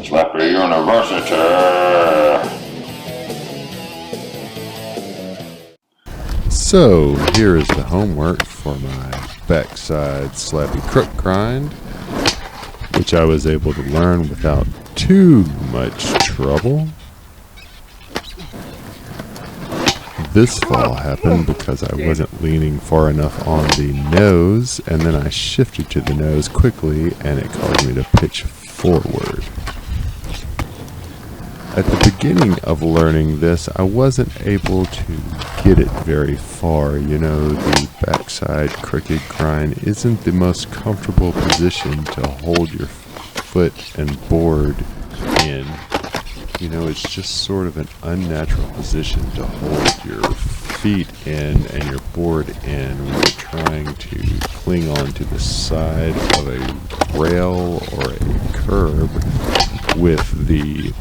Slappy University. So here is the homework for my backside Slappy crook grind, which I was able to learn without too much trouble. This fall happened because I wasn't leaning far enough on the nose, and then I shifted to the nose quickly, and it caused me to pitch forward. At the beginning of learning this, I wasn't able to get it very far. You know, the backside crooked grind isn't the most comfortable position to hold your foot and board in. You know, it's just sort of an unnatural position to hold your feet in and your board in when you're trying to cling on to the side of a rail or a curb with your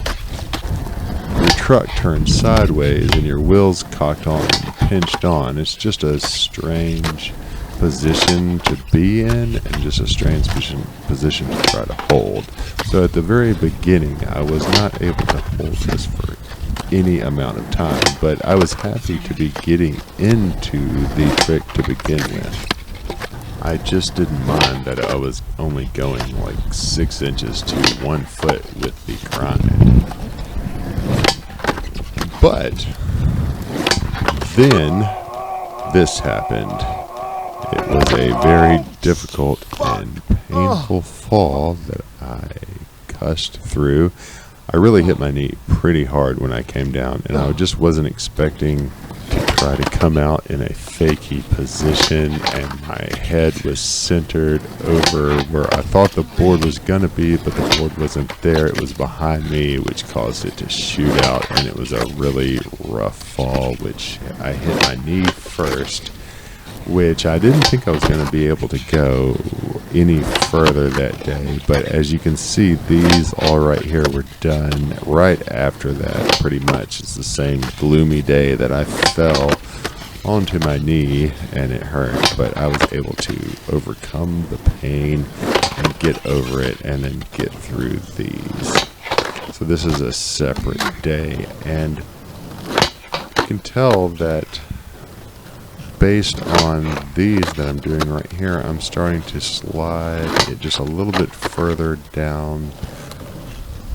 truck turned sideways and your wheels cocked on and pinched on. It's just a strange position to be in, and just a strange position to try to hold. So at the very beginning, I was not able to hold this for any amount of time, but I was happy to be getting into the trick to begin with. I just didn't mind that I was only going like 6 inches to 1 foot with the grind. But then this happened. It was a very difficult and painful fall that I cussed through. I really hit my knee pretty hard when I came down, and I just wasn't expecting to try to come out in a fakey position, and my head was centered over where I thought the board was going to be, but the board wasn't there. It was behind me, which caused it to shoot out, and it was a really rough fall, which I hit my knee first, which I didn't think I was going to be able to go any further that day. But as you can see, these all right here were done right after that, pretty much. It's the same gloomy day that I fell onto my knee and it hurt, but I was able to overcome the pain and get over it and then get through these. So this is a separate day, and you can tell that based on these that I'm doing right here, I'm starting to slide it just a little bit further down.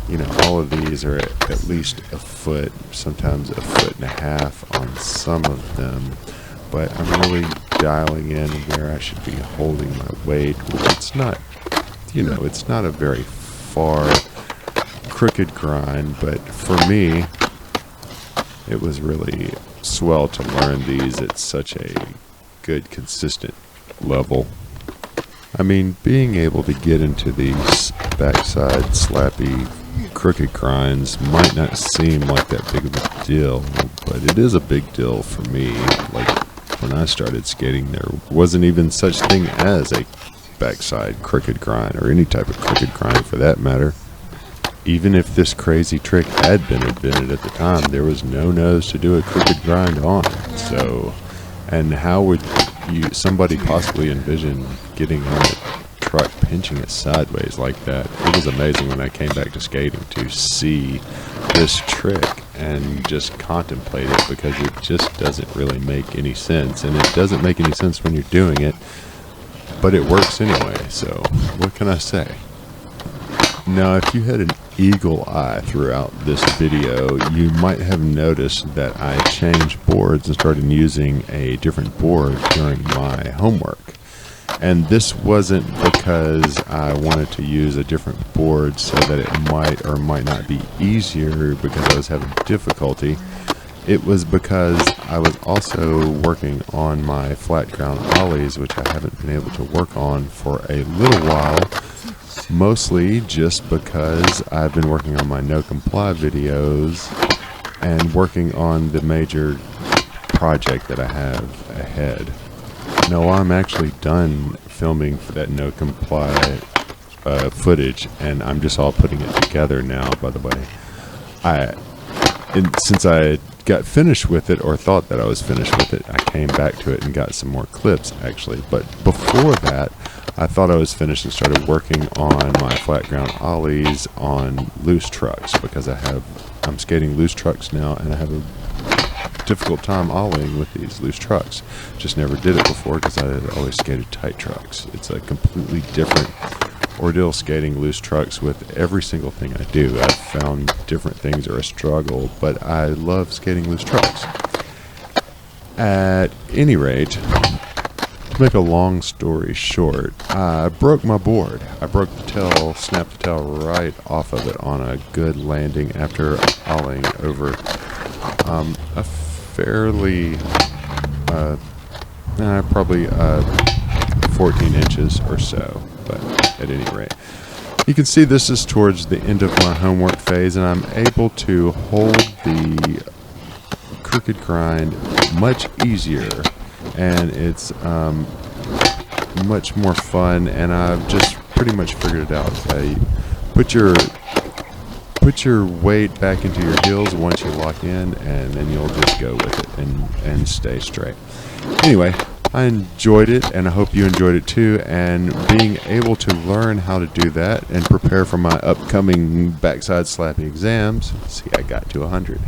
You know, all of these are at least a foot, sometimes 1.5 feet on some of them, but I'm really dialing in where I should be holding my weight. It's not, you know, it's not a very far crooked grind, but for me, it was really swell to learn these at such a good, consistent level. I mean, being able to get into these backside slappy crooked grinds might not seem like that big of a deal, but it is a big deal for me. Like, when I started skating, there wasn't even such thing as a backside crooked grind, or any type of crooked grind for that matter. Even if this crazy trick had been invented at the time, there was no nose to do a crooked grind on. So, and how would somebody possibly envision getting on a truck, pinching it sideways like that? It was amazing when I came back to skating to see this trick and just contemplate it, because it just doesn't really make any sense. And it doesn't make any sense when you're doing it, but it works anyway. So, what can I say? Now, if you had an eagle eye throughout this video, you might have noticed that I changed boards and started using a different board during my homework. And this wasn't because I wanted to use a different board so that it might or might not be easier because I was having difficulty. It was because I was also working on my flat ground ollies, which I haven't been able to work on for a little while. Mostly just because I've been working on my no comply videos and working on the major project that I have ahead. No, I'm actually done filming for that no comply footage, and I'm just all putting it together now, by the way. Since I got finished with it, or thought that I was finished with it. I came back to it and got some more clips, actually. But before that, I thought I was finished and started working on my flat ground ollies on loose trucks, because I'm skating loose trucks now, and I have a difficult time ollieing with these loose trucks. Just never did it before because I had always skated tight trucks. It's a completely different ordeal skating loose trucks with every single thing I do. I've found different things are a struggle, but I love skating loose trucks. At any rate, to make a long story short, I broke my board. I broke the tail, snapped the tail right off of it on a good landing after ollieing over a fairly, probably 14 inches or so, but at any rate. You can see this is towards the end of my homework phase, and I'm able to hold the crooked grind much easier, and it's much more fun, and I've just pretty much figured it out. Put your weight back into your heels once you lock in, and then you'll just go with it and stay straight. Anyway, I enjoyed it, and I hope you enjoyed it too, and being able to learn how to do that and prepare for my upcoming backside slappy exams. See, I got to 100.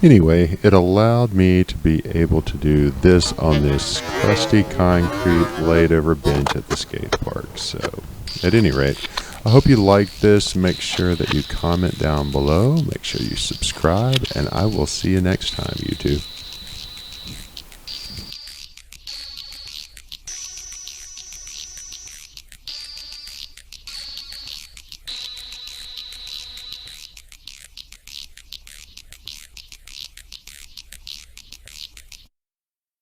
Anyway, it allowed me to be able to do this on this crusty concrete laid over bench at the skate park. So, at any rate, I hope you liked this. Make sure that you comment down below. Make sure you subscribe, and I will see you next time, YouTube.